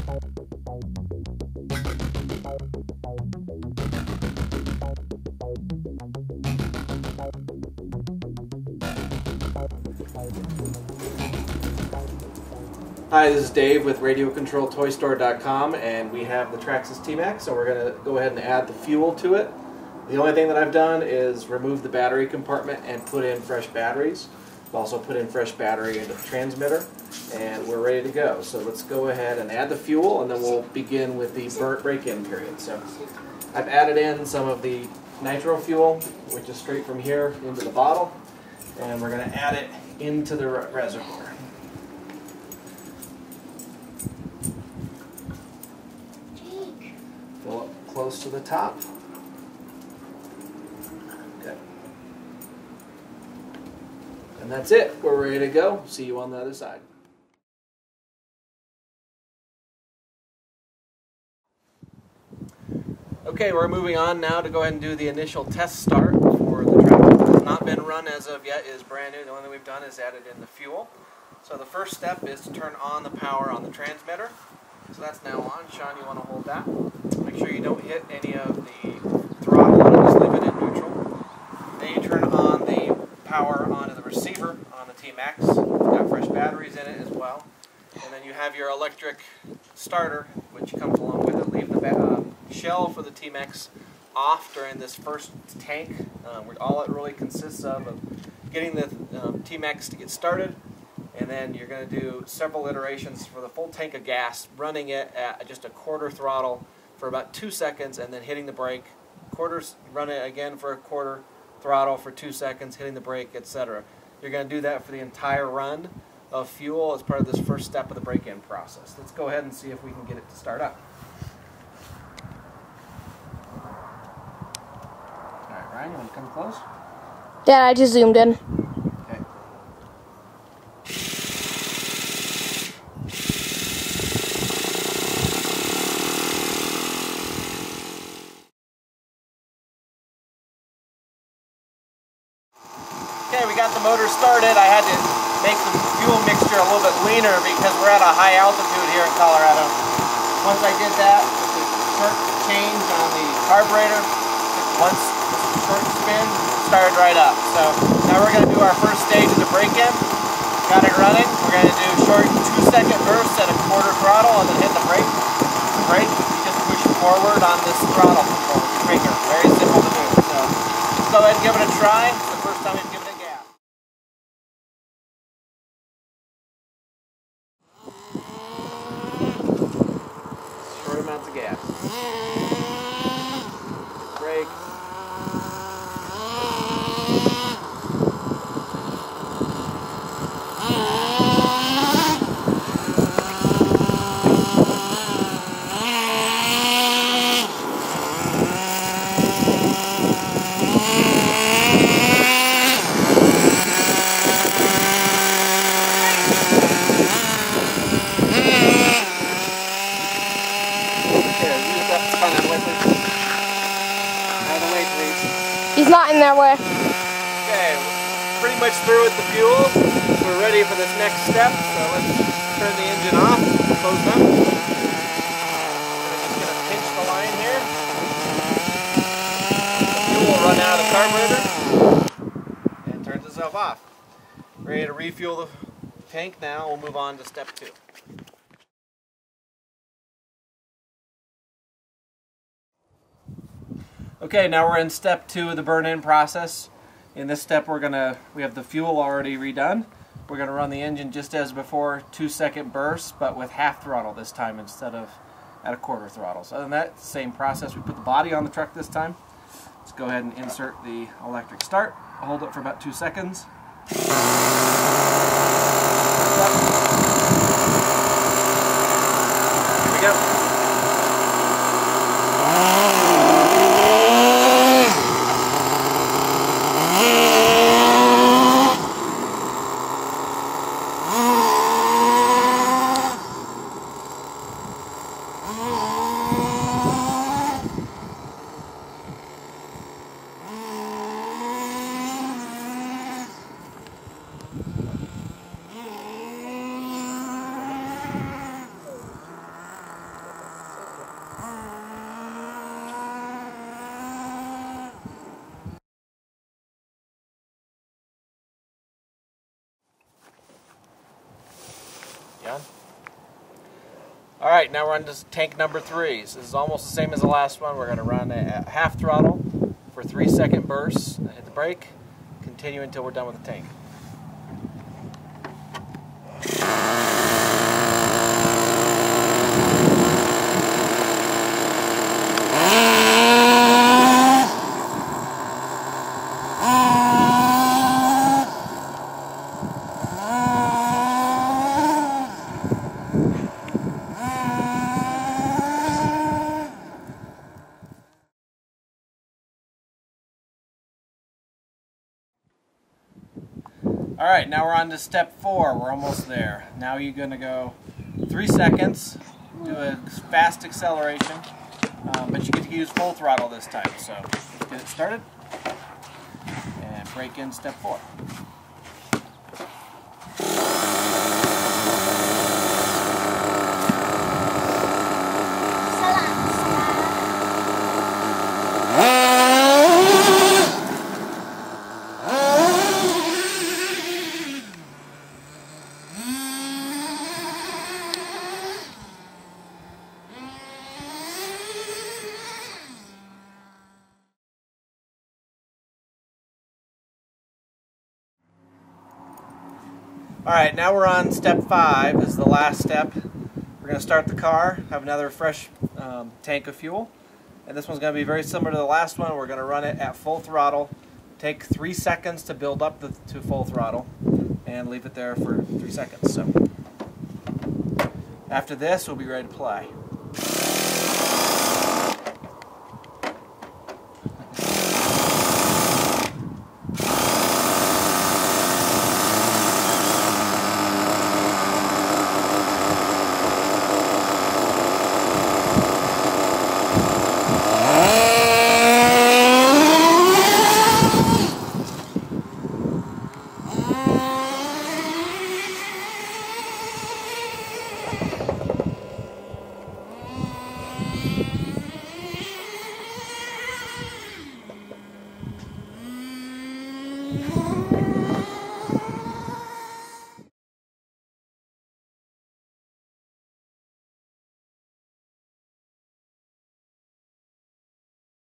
Hi, this is Dave with RadioControlToyStore.com, and we have the Traxxas Tmaxx, so we're going to go ahead and add the fuel to it. The only thing that I've done is remove the battery compartment and put in fresh batteries. I've also put in fresh battery into the transmitter, and we're ready to go. So let's go ahead and add the fuel, and then we'll begin with the break-in period. So I've added in some of the Nitro fuel, which is straight from here into the bottle, and we're going to add it into the reservoir. Fill up close to the top. Okay. And that's it. We're ready to go. See you on the other side. Okay, we're moving on now to go ahead and do the initial test start for the Traxxas. It has not been run as of yet. It is brand new. The only thing we've done is added in the fuel. So the first step is to turn on the power on the transmitter. So that's now on. Sean, you want to hold that? Make sure you don't hit any of the throttle on it, just leave it in neutral. Then you turn on the power onto the receiver on the Tmaxx. It's got fresh batteries in it as well. And then you have your electric starter, which comes along with it. Leave the shell for the Tmaxx off during this first tank. All it really consists of getting the Tmaxx to get started. And then you're going to do several iterations for the full tank of gas, running it at just a quarter throttle for about 2 seconds, and then hitting the brake. Run it again for a quarter throttle for 2 seconds, hitting the brake, etc. You're going to do that for the entire run of fuel as part of this first step of the break-in process. Let's go ahead and see if we can get it to start up. All right, Ryan, you want to come close? Dad, I just zoomed in. Okay, we got the motor started. I had to make the fuel mixture a little bit leaner because we're at a high altitude here in Colorado. Once I did that, the short change on the carburetor, once the short spin, started right up. So now we're going to do our first stage of the break-in. Got it running. We're going to do short 2-second bursts at a quarter throttle and then hit the brake. Brake, you just push forward on this throttle control with your finger. Very simple to do. So let's go ahead and give it a try. It's the first time we've given it a gas. Short amounts of gas. Brake. He's not in there way. Okay, we're pretty much through with the fuel. We're ready for this next step, so let's turn the engine off, close it up. We're just going to pinch the line here. The fuel will run out of the carburetor and turns itself off. Ready to refuel the tank now. We'll move on to step 2. Okay, now we're in step 2 of the burn-in process. In this step, we have the fuel already redone. We're going to run the engine just as before, 2-second bursts, but with half throttle this time instead of at a quarter throttle. So other than that, same process. We put the body on the truck this time. Let's go ahead and insert the electric start. I'll hold it for about 2 seconds. Here we go. Alright, now we're on to tank number 3. So this is almost the same as the last one. We're going to run it at half throttle for 3-second bursts. Hit the brake, continue until we're done with the tank. Alright, now we're on to step 4. We're almost there. Now you're going to go 3 seconds, do a fast acceleration, but you get to use full throttle this time. So let's get it started and brake in step 4. Alright, now we're on step 5. This is the last step. We're going to start the car, have another fresh tank of fuel. And this one's going to be very similar to the last one. We're going to run it at full throttle. Take 3 seconds to build up to full throttle and leave it there for 3 seconds. So after this, we'll be ready to play. Yeah.